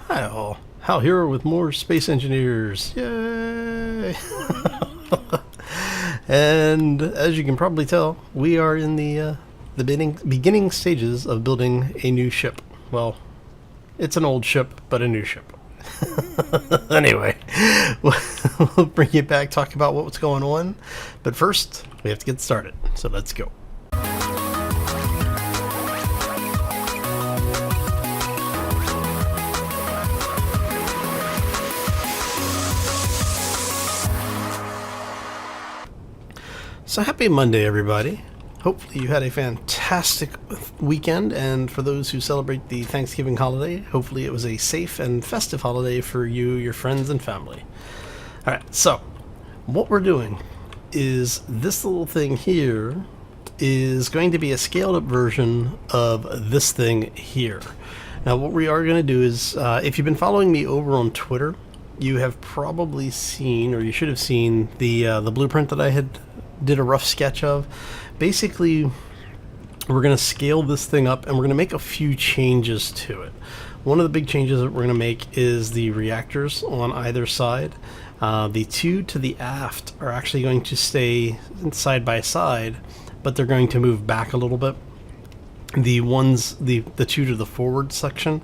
Hi all, Hal here with more Space Engineers. Yay! And as you can probably tell, we are in the beginning stages of building a new ship. Well, it's an old ship, but a new ship. Anyway, we'll bring you back, talk about what's going on. But first, we have to get started. So let's go. So happy Monday, everybody. Hopefully you had a fantastic weekend, and for those who celebrate the Thanksgiving holiday, hopefully it was a safe and festive holiday for you, your friends, and family. Alright, so what we're doing is this little thing here is going to be a scaled up version of this thing here. Now what we are going to do is, if you've been following me over on Twitter, you have probably seen, or you should have seen, the blueprint that I did a rough sketch of. Basically, we're going to scale this thing up and we're going to make a few changes to it. One of the big changes that we're going to make is the reactors on either side. The two to the aft are actually going to stay side by side, but they're going to move back a little bit. The two to the forward section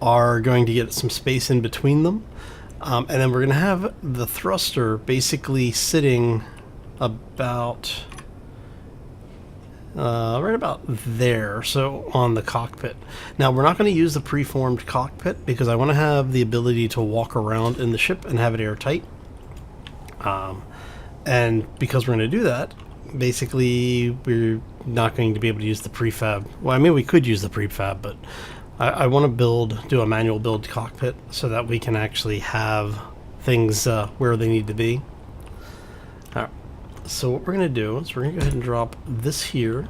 are going to get some space in between them. And then we're going to have the thruster basically sitting about right about there, so on the cockpit. Now we're not going to use the preformed cockpit because I want to have the ability to walk around in the ship and have it airtight. And because we're going to do that, basically we're not going to be able to use the prefab. Well, I mean, we could use the prefab, but I want to do a manual build cockpit so that we can actually have things where they need to be. Alright, so what we're going to do is we're going to go ahead and drop this here.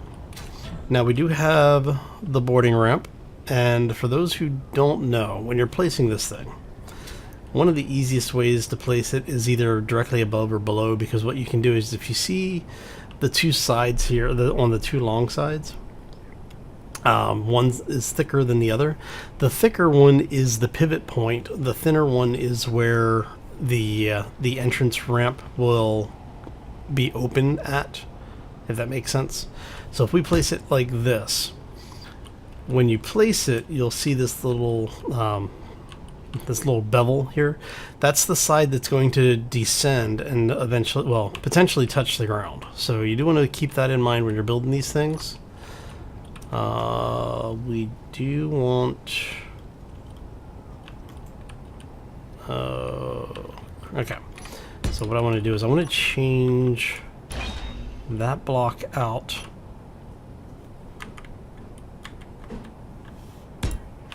Now we do have the boarding ramp, and for those who don't know, when you're placing this thing, one of the easiest ways to place it is either directly above or below, because what you can do is, if you see the two sides here, on the two long sides, one is thicker than the other. The thicker one is the pivot point. The thinner one is where the entrance ramp will be open at, if that makes sense. So if we place it like this, when you place it, you'll see this little bevel here. That's the side that's going to descend and eventually, well, potentially touch the ground. So you do want to keep that in mind when you're building these things. We do want... okay. So what I want to do is I want to change that block out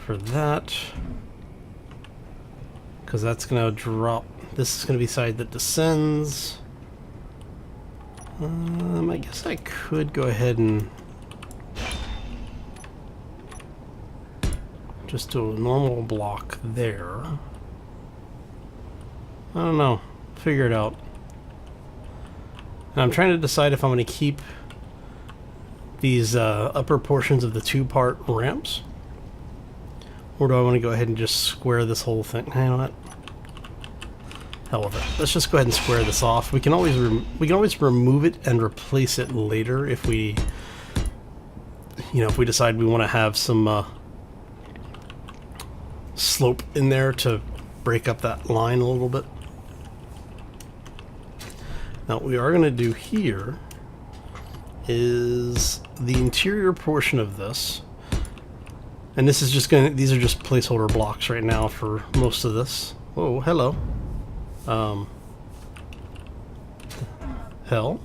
for that, because that's going to drop. This is going to be side that descends. I guess I could go ahead and just do a normal block there. I don't know. Figure it out. And I'm trying to decide if I'm going to keep these upper portions of the two-part ramps, or do I want to go ahead and just square this whole thing? You know what? Hell with it. Let's just go ahead and square this off. We can always remove it and replace it later if we, if we decide we want to have some slope in there to break up that line a little bit. Now what we are going to do here is the interior portion of this, and this is just these are just placeholder blocks right now for most of this. Whoa, hello. Hell.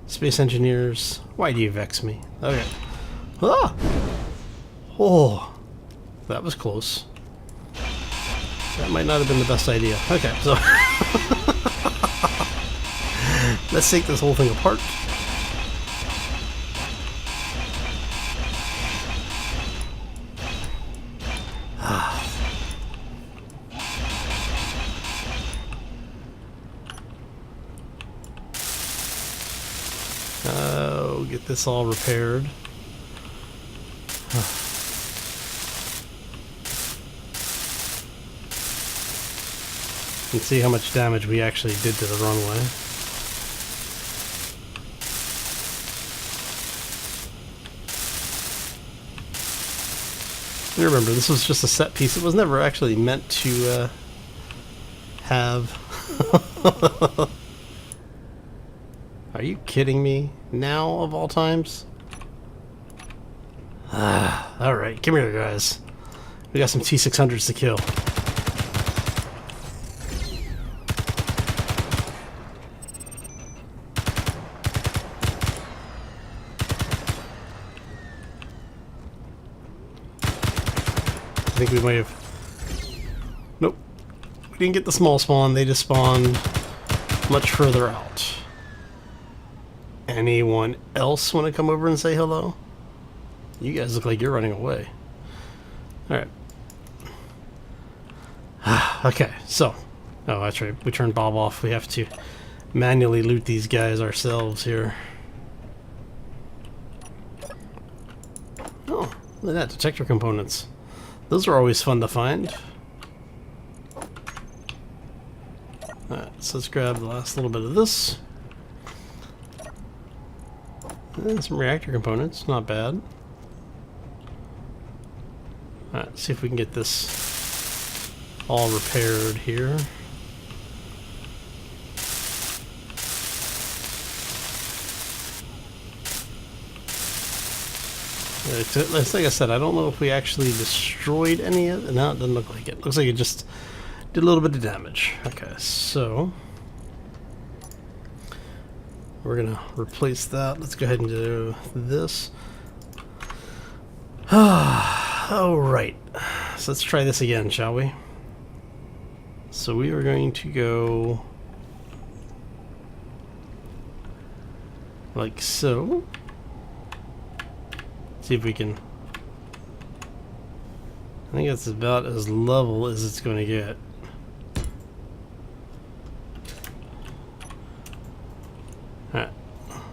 Space engineers, why do you vex me? Okay. Ah! Oh, that was close. That might not have been the best idea. Okay, so let's take this whole thing apart. Get this all repaired. and see how much damage we actually did to the runway. And remember, this was just a set piece. It was never actually meant to have. Are you kidding me? Now, of all times? Alright, come here, guys. We got some T-600s to kill. I think we might have... Nope. We didn't get the small spawn. They just spawned much further out. Anyone else want to come over and say hello? You guys look like you're running away. Alright. Okay, so... Oh, that's right. We turned Bob off. We have to manually loot these guys ourselves here. Oh, look at that. Detector components. Those are always fun to find. Alright, so let's grab the last little bit of this. And some reactor components. Not bad. Alright, see if we can get this all repaired here. Like I said, I don't know if we actually destroyed any of it. No, it doesn't look like it. Looks like it just did a little bit of damage. Okay, so we're gonna replace that. Let's go ahead and do this. Alright, so let's try this again, shall we? So we are going to go like so. See if we can... I think that's about as level as it's going to get. Alright,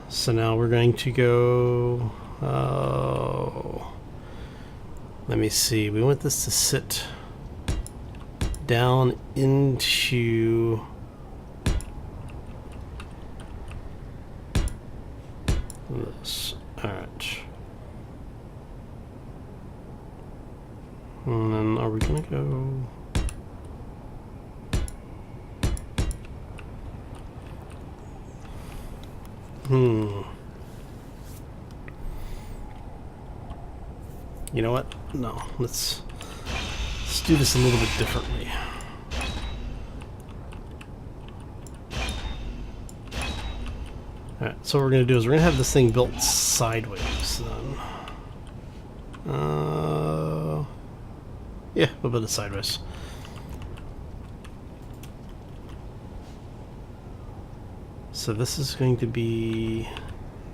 so now we're going to go... Oh, let me see. We want this to sit down into this. Alright. And then are we gonna go... You know what? No, let's do this a little bit differently. Alright, so what we're gonna do is we're gonna have this thing built sideways then. Yeah, a little bit of sideways. So this is going to be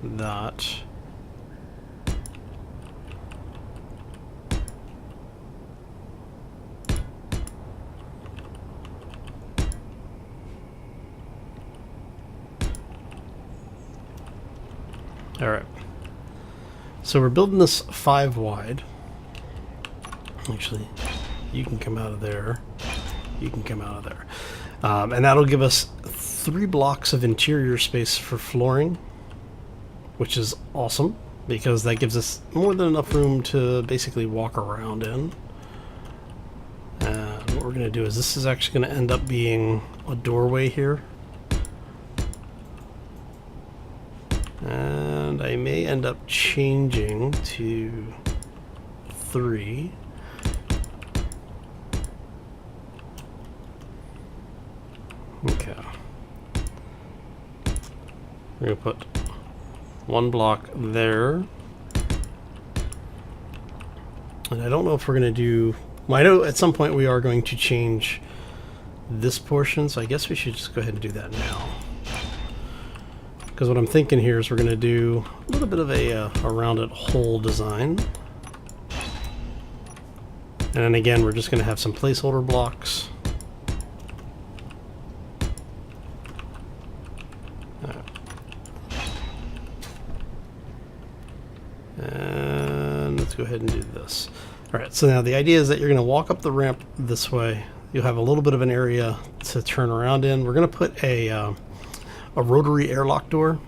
that. Alright. So we're building this 5 wide. Actually, you can come out of there. You can come out of there. And that'll give us 3 blocks of interior space for flooring, which is awesome, because that gives us more than enough room to basically walk around in. And what we're going to do is this is actually going to end up being a doorway here. And I may end up changing to 3. Okay. We're going to put 1 block there. And I don't know if we're going to do... Well, I know at some point we are going to change this portion, so I guess we should just go ahead and do that now. Because what I'm thinking here is we're going to do a little bit of a rounded hole design. And then again, we're just going to have some placeholder blocks. And let's go ahead and do this. Alright, so now the idea is that you're going to walk up the ramp this way. You'll have a little bit of an area to turn around in. We're going to put a rotary airlock door.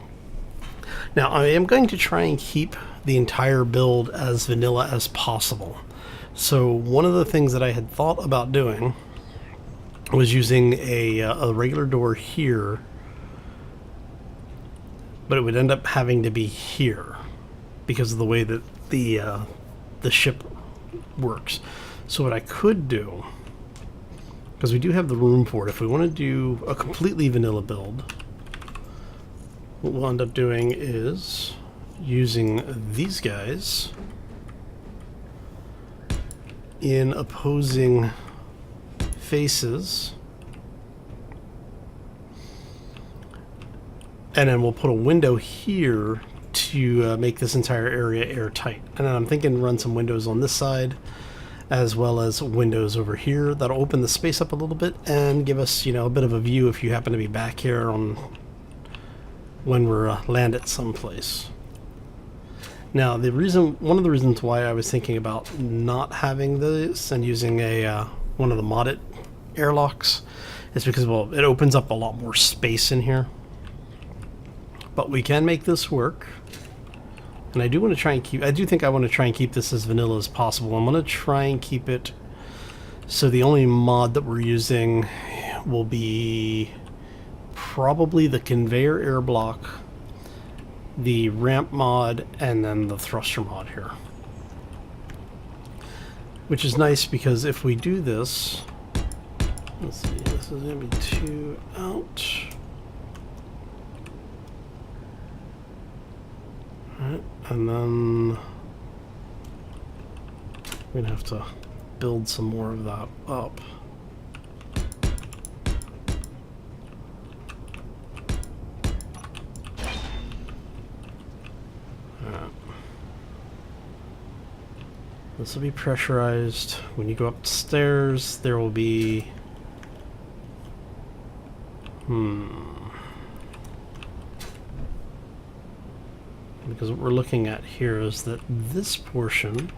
Now, I am going to try and keep the entire build as vanilla as possible. So one of the things that I had thought about doing was using a regular door here, but it would end up having to be here because of the way that the ship works. So what I could do, because we do have the room for it, if we want to do a completely vanilla build, what we'll end up doing is using these guys in opposing faces, and then we'll put a window here to make this entire area airtight. And then I'm thinking run some windows on this side as well as windows over here. That'll open the space up a little bit and give us, you know, a bit of a view if you happen to be back here on when we're landed someplace. Now, one of the reasons why I was thinking about not having this and using one of the modded airlocks is because, well, it opens up a lot more space in here. But we can make this work. And I do want to try and keep this as vanilla as possible. I'm going to try and keep it so the only mod that we're using will be probably the conveyor air block, the ramp mod, and then the thruster mod here. Which is nice because if we do this, let's see, this is going to be 2 out. Alright, and then we're going to have to build some more of that up. This will be pressurized. When you go upstairs, there will be... Because what we're looking at here is that this portion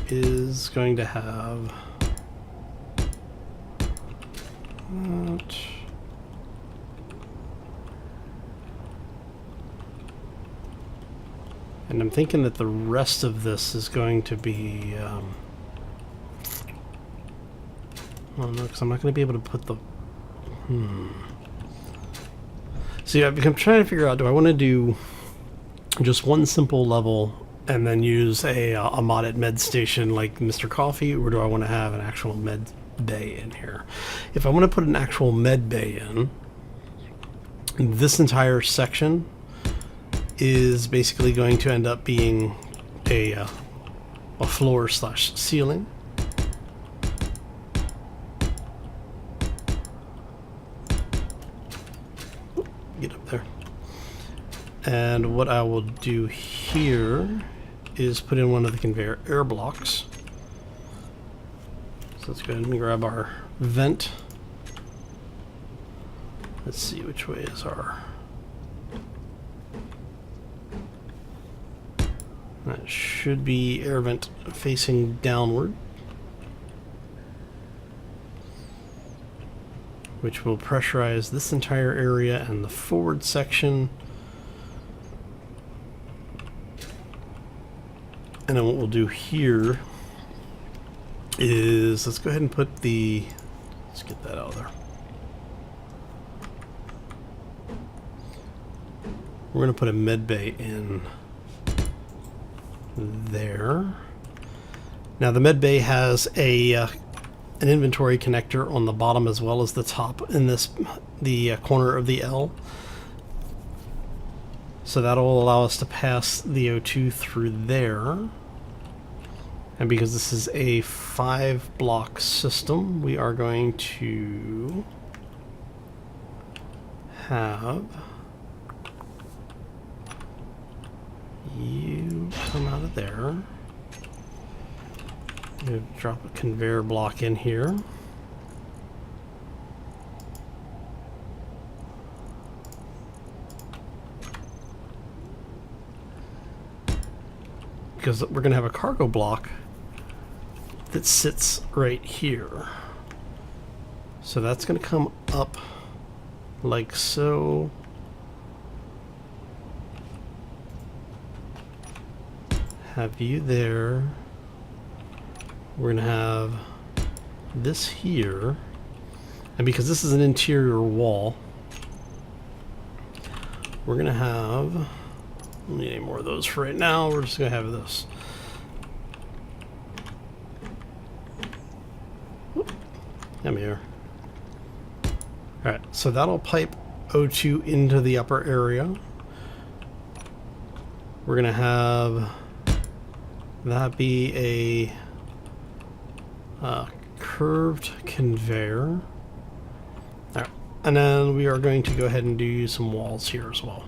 is going to have... that. And I'm thinking that the rest of this is going to be... oh no, because I'm not going to be able to put the... See, I'm trying to figure out, do I want to do just one simple level and then use a modded med station like Mr. Coffee, or do I want to have an actual med bay in here? If I want to put an actual med bay in, this entire section is basically going to end up being a floor slash ceiling. Get up there. And what I will do here is put in one of the conveyor air blocks. So let's go ahead and grab our vent. Let's see which way is our... That should be air vent facing downward, which will pressurize this entire area and the forward section. And then what we'll do here is, let's go ahead and put the, let's get that out of there. We're going to put a med bay in there. Now the med bay has an inventory connector on the bottom as well as the top in the corner of the L. So that'll allow us to pass the O2 through there. And because this is a 5-block system, we are going to have you come out of there. We'll drop a conveyor block in here. Because we're going to have a cargo block that sits right here. So that's going to come up like so. Have you there. We're going to have this here. And because this is an interior wall, we're going to have, I don't need any more of those for right now. We're just going to have this. Whoop. Come here. Alright, so that'll pipe O2 into the upper area. We're going to have that be a curved conveyor. Alright, and then we are going to go ahead and do some walls here as well.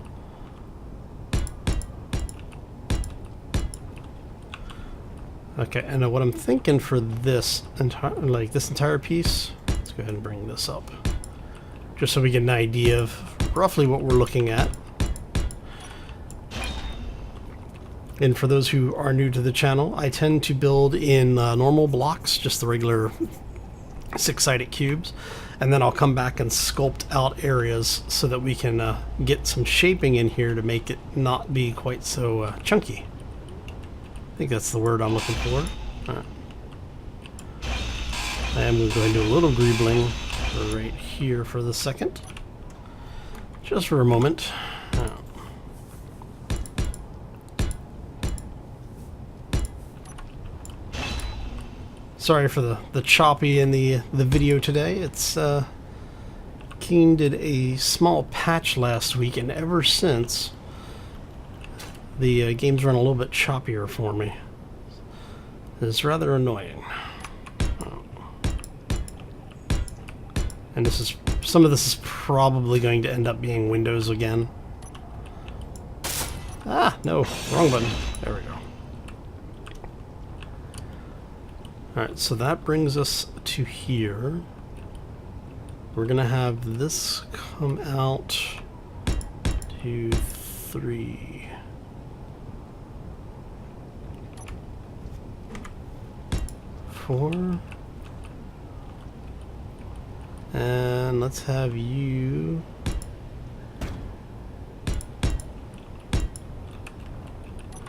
Okay, and what I'm thinking for this entire piece, let's go ahead and bring this up, just so we get an idea of roughly what we're looking at. And for those who are new to the channel, I tend to build in normal blocks, just the regular 6-sided cubes, and then I'll come back and sculpt out areas so that we can get some shaping in here to make it not be quite so chunky. I think that's the word I'm looking for. Right. I am going to go ahead and do a little greebling right here for the second, just for a moment. Sorry for the choppy in the video today. It's Keen did a small patch last week, and ever since the game's run a little bit choppier for me. It's rather annoying. And this is, some of this is probably going to end up being Windows again. Ah, no, wrong button. There we go. Alright, so that brings us to here. We're gonna have this come out 2, 3. Four. And let's have you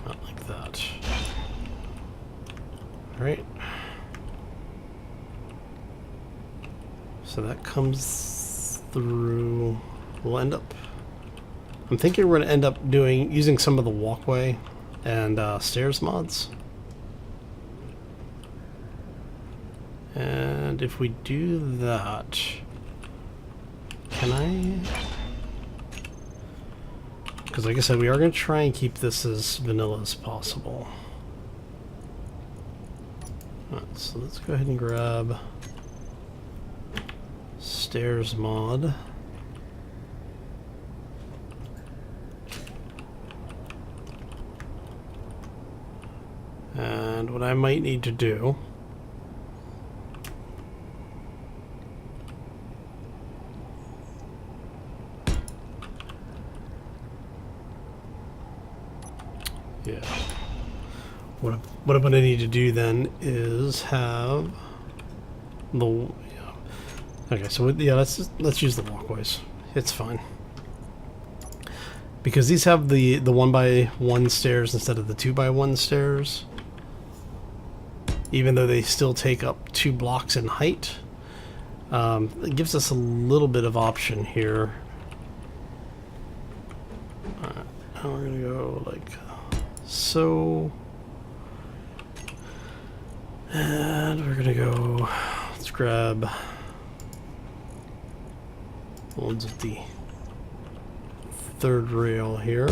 not like that. Alright. So that comes through. We'll end up, I'm thinking we're going to end up using some of the walkway and stairs mods. And if we do that, can I? Because like I said, we are going to try and keep this as vanilla as possible. Alright, so let's go ahead and grab stairs mod. And what I might need to do what I'm going to need to do then is have the okay, so yeah, let's use the walkways. It's fine. Because these have the 1x1 stairs instead of the 2x1 stairs. Even though they still take up 2 blocks in height. It gives us a little bit of option here. Alright, now we're gonna go like so. And we're gonna go, let's grab ones with the 3rd rail here.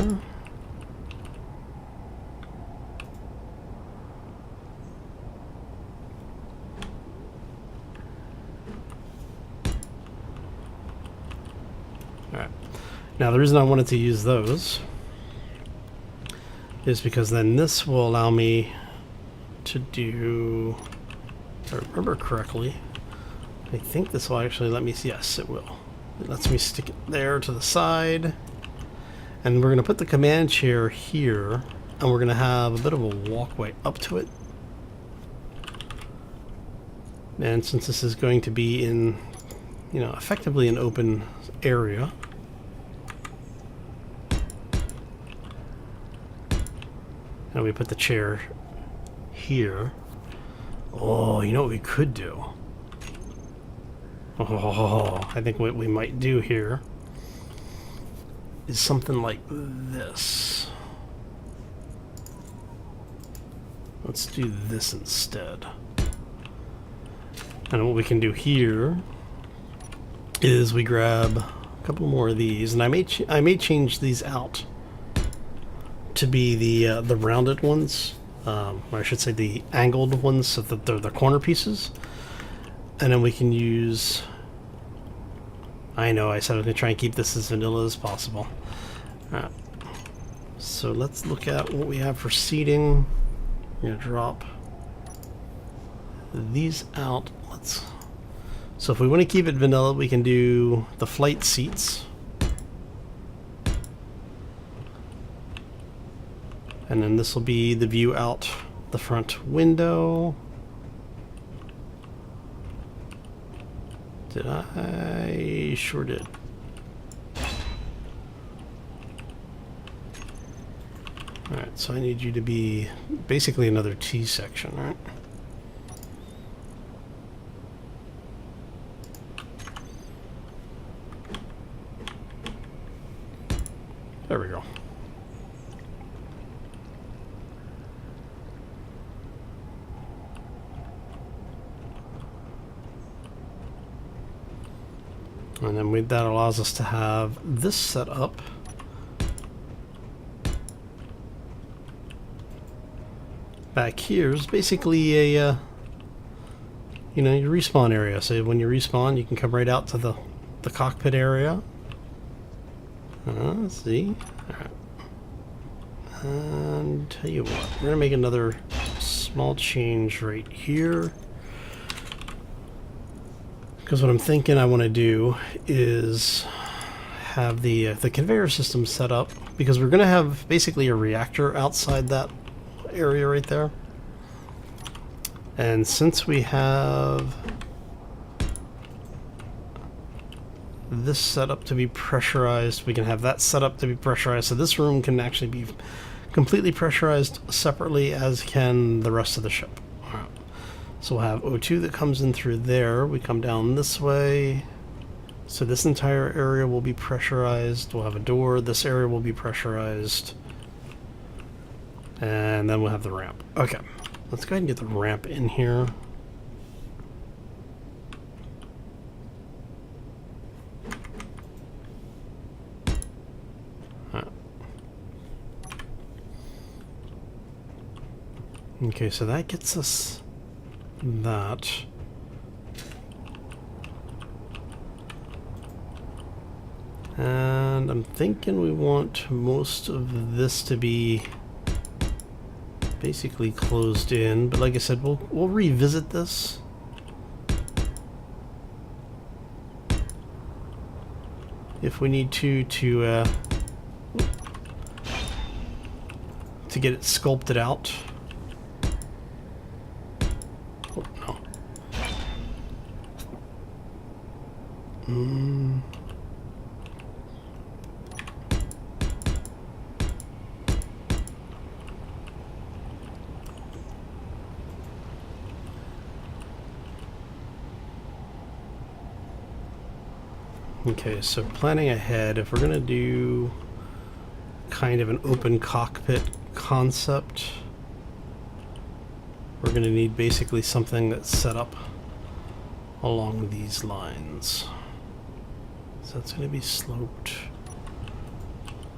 Alright. Now the reason I wanted to use those is because then this will allow me to do, if I remember correctly, I think this will actually let me, yes it will. It lets me stick it there to the side. And we're going to put the command chair here, and we're going to have a bit of a walkway up to it. And since this is going to be in, you know, effectively an open area, and we put the chair here. Oh, you know what we could do? Oh, I think what we might do here is something like this. Let's do this instead. And what we can do here is we grab a couple more of these, and I may change these out to be the rounded ones, or I should say the angled ones, so that they're the corner pieces. And then we can use. I know I said I was going to try and keep this as vanilla as possible. Alright. So let's look at what we have for seating. I'm going to drop these out. So if we want to keep it vanilla, we can do the flight seats. And then this will be the view out the front window. Did I? Sure did. Alright, so I need you to be basically another T section, right? There we go. And then that allows us to have this set up. Back here is basically a, you know, your respawn area. So when you respawn, you can come right out to the cockpit area. Let's see. All right. And tell you what, we're gonna make another small change right here. Because what I'm thinking I want to do is have the conveyor system set up, because we're going to have basically a reactor outside that area right there. And since we have this set up to be pressurized, we can have that set up to be pressurized. So this room can actually be completely pressurized separately, as can the rest of the ship. So we'll have O2 that comes in through there. We come down this way. So this entire area will be pressurized. We'll have a door. This area will be pressurized. And then we'll have the ramp. Okay. Let's go ahead and get the ramp in here. Okay, so that gets us that. And I'm thinking we want most of this to be basically closed in, but like I said, we'll revisit this. If we need to get it sculpted out. Oh, no. Okay, so planning ahead, if we're going to do kind of an open cockpit concept, we're going to need basically something that's set up along these lines. So that's going to be sloped.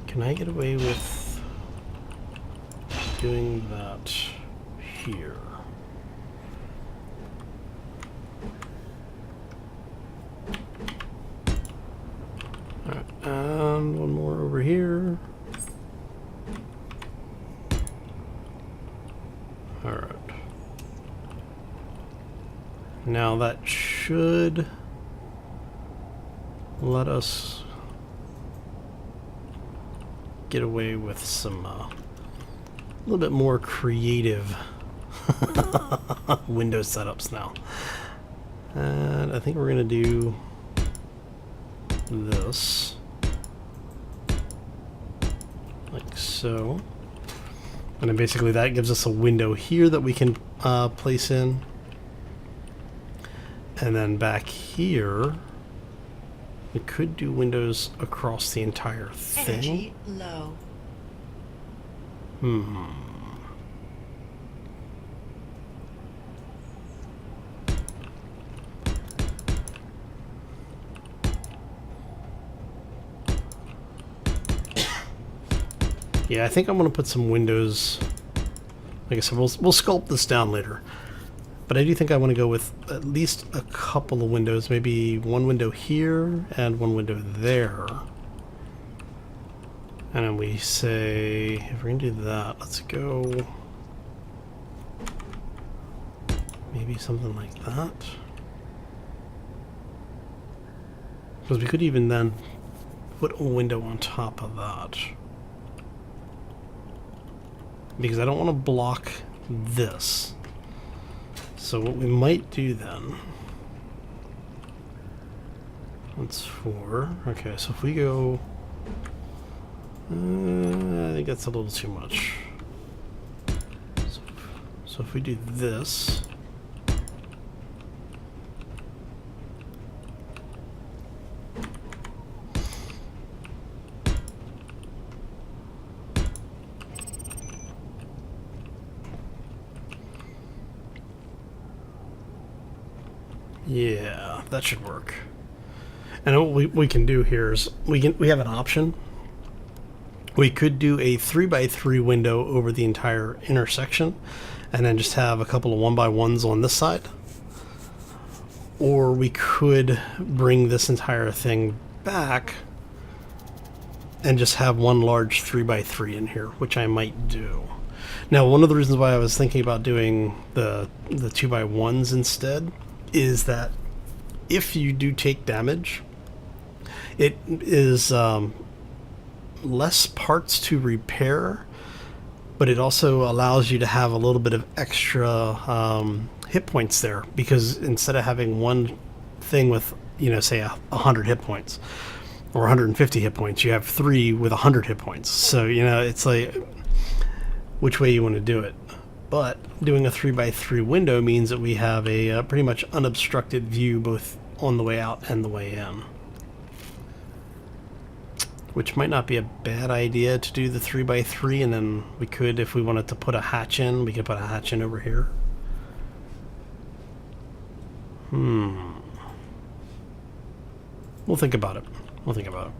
Can I get away with doing that here? Alright, and one more over here. Alright. Now that should let us get away with some a little bit more creative window setups now. And I think we're going to do this. Like so. And then basically that gives us a window here that we can place in. And then back here, we could do windows across the entire thing. Energy low. Yeah, I think I'm going to put some windows. Like I said, we'll sculpt this down later. But I do think I want to go with at least a couple of windows. Maybe one window here and one window there. And then we say, if we're going to do that, let's go maybe something like that. Because we could even then put a window on top of that. Because I don't want to block this. So what we might do then, that's 4. Okay, so if we go, I think that's a little too much. So if we do this, yeah, that should work. And what we can do here is we have an option. We could do a 3x3 window over the entire intersection, and then just have a couple of 1x1s on this side. Or we could bring this entire thing back and just have one large 3x3 in here, which I might do. Now, one of the reasons why I was thinking about doing the 2x1s instead is that if you do take damage, it is less parts to repair, but it also allows you to have a little bit of extra hit points there, because instead of having one thing with, you know, say 100 hit points or 150 hit points, you have 3 with 100 hit points. So, you know, it's like which way you want to do it. But doing a 3x3 window means that we have a pretty much unobstructed view both on the way out and the way in. Which might not be a bad idea to do the 3x3, and then we could, if we wanted to put a hatch in, we could put a hatch in over here. We'll think about it. We'll think about it.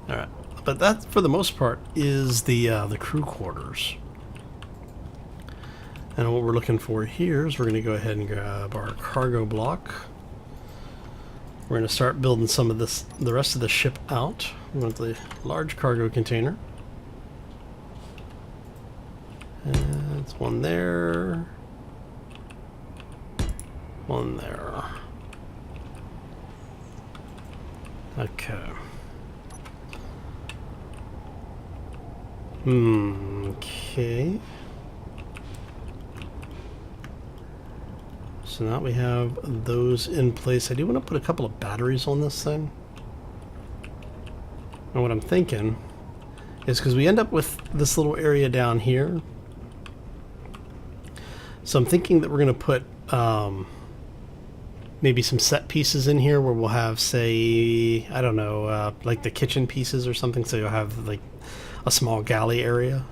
Alright. But that, for the most part, is the crew quarters. And what we're looking for here is we're going to go ahead and grab our cargo block. We're going to start building some of this, the rest of the ship out. We want the large cargo container. And it's one there. One there. Okay. Okay. So now we have those in place. I do want to put a couple of batteries on this thing. And what I'm thinking is, because we end up with this little area down here, so I'm thinking that we're going to put maybe some set pieces in here where we'll have, say, I don't know, like the kitchen pieces or something, so you'll have like a small galley area.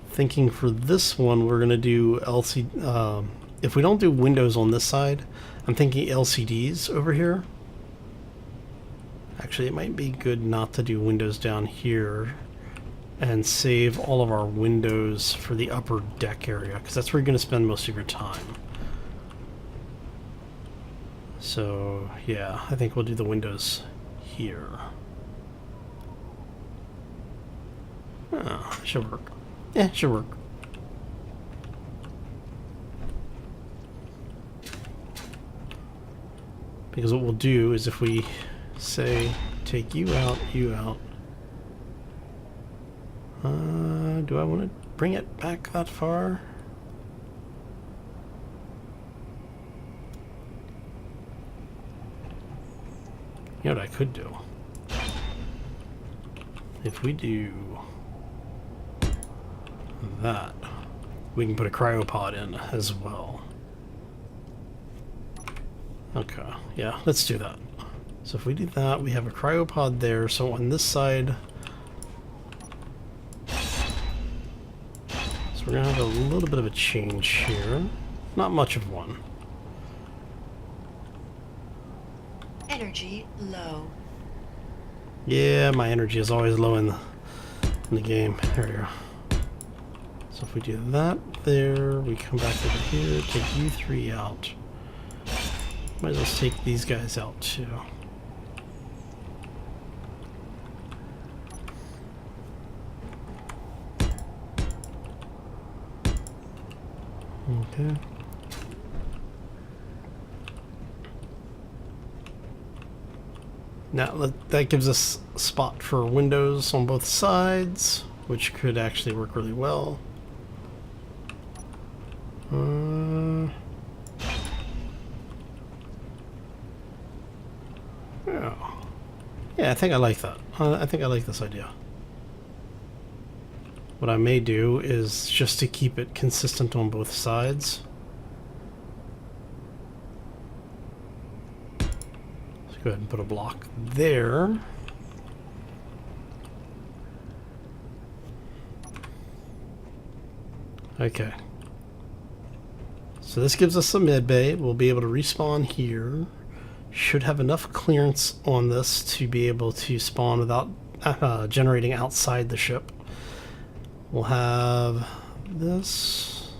Thinking for this one, we're going to do LCD. If we don't do windows on this side, I'm thinking LCDs over here. Actually, it might be good not to do windows down here and save all of our windows for the upper deck area, because that's where you're going to spend most of your time. So, yeah, I think we'll do the windows here. Oh, should work. Yeah, should work. Because what we'll do is, if we say take you out, do I want to bring it back that far? You know what I could do? If we do that, we can put a cryopod in as well. Okay, yeah, let's do that. So if we do that, we have a cryopod there, so on this side... So we're going to have a little bit of a change here. Not much of one. Energy low. Yeah, my energy is always low in the game. There we go. So if we do that there, we come back over here, take you three out. Might as well take these guys out too. Okay. Now that gives us a spot for windows on both sides, which could actually work really well. Yeah, I think I like that. I think I like this idea. What I may do is just to keep it consistent on both sides. Let's go ahead and put a block there. Okay. So this gives us a mid bay. We'll be able to respawn here. Should have enough clearance on this to be able to spawn without generating outside the ship. We'll have this.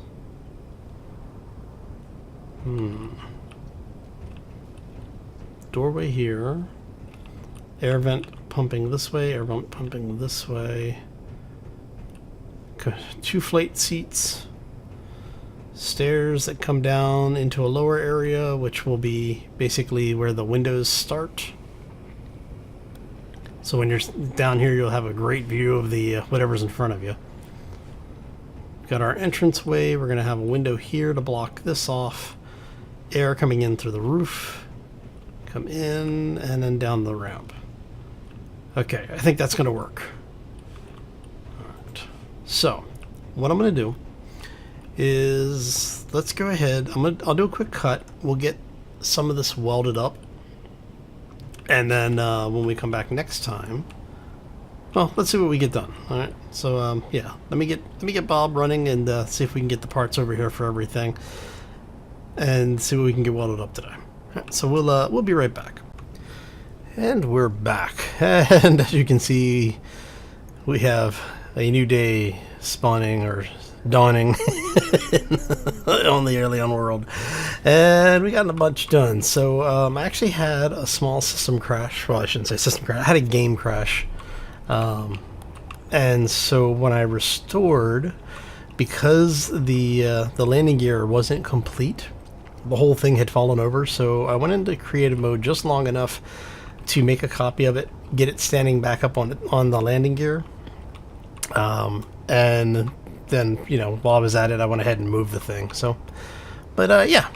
Doorway here. Air vent pumping this way, air vent pumping this way. 2 flight seats. Stairs that come down into a lower area, which will be basically where the windows start. So when you're down here, you'll have a great view of the whatever's in front of you. We've got our entranceway. We're going to have a window here to block this off. Air coming in through the roof. Come in and then down the ramp. Okay, I think that's going to work. Alright. So, what I'm going to do is, let's go ahead. I'll do a quick cut. We'll get some of this welded up. And then when we come back next time, well, let's see what we get done. All right. So yeah, let me get Bob running and see if we can get the parts over here for everything, and see what we can get welded up today. All right, so we'll be right back. And we're back. And as you can see, we have a new day spawning or dawning on the Alien world, and we got a bunch done. So I actually had a small system crash. Well, I shouldn't say system crash. I had a game crash, and so when I restored, because the landing gear wasn't complete, the whole thing had fallen over. So I went into creative mode just long enough to make a copy of it, get it standing back up on the landing gear, and then, you know, while I was at it, I went ahead and moved the thing. So, but yeah,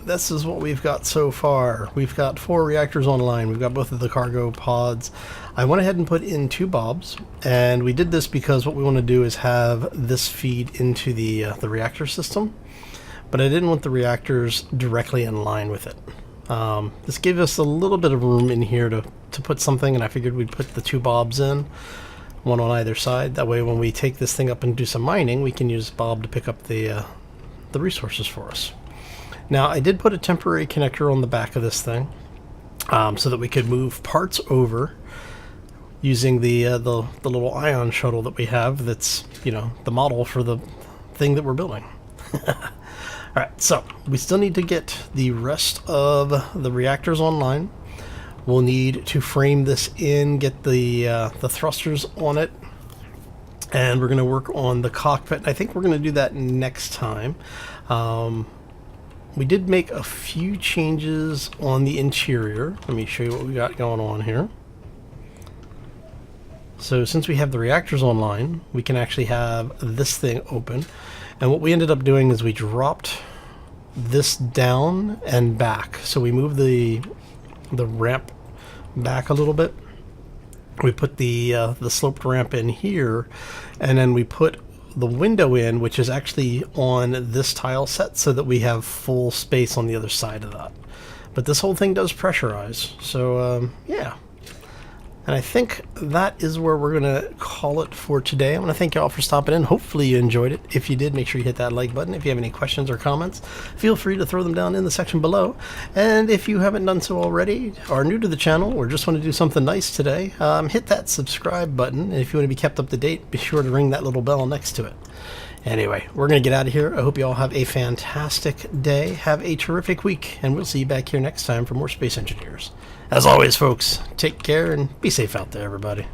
this is what we've got so far. We've got 4 reactors online. We've got both of the cargo pods. I went ahead and put in 2 bobs, and we did this because what we want to do is have this feed into the reactor system, but I didn't want the reactors directly in line with it. This gave us a little bit of room in here to put something, and I figured we'd put the 2 bobs in, one on either side. That way when we take this thing up and do some mining, we can use Bob to pick up the resources for us. Now, I did put a temporary connector on the back of this thing, so that we could move parts over using the little ion shuttle that we have. That's, you know, the model for the thing that we're building. Alright, so we still need to get the rest of the reactors online. We'll need to frame this in, get the thrusters on it, and we're going to work on the cockpit. I think we're going to do that next time. We did make a few changes on the interior. Let me show you what we got going on here. So since we have the reactors online, we can actually have this thing open. And what we ended up doing is we dropped this down and back. So we moved the ramp back a little bit. We put the sloped ramp in here, and then we put the window in, which is actually on this tile set, so that we have full space on the other side of that. But this whole thing does pressurize, so yeah. And I think that is where we're going to call it for today. I want to thank you all for stopping in. Hopefully you enjoyed it. If you did, make sure you hit that like button. If you have any questions or comments, feel free to throw them down in the section below. And if you haven't done so already, are new to the channel, or just want to do something nice today, hit that subscribe button. And if you want to be kept up to date, be sure to ring that little bell next to it. Anyway, we're going to get out of here. I hope you all have a fantastic day. Have a terrific week. And we'll see you back here next time for more Space Engineers. As always, folks, take care and be safe out there, everybody.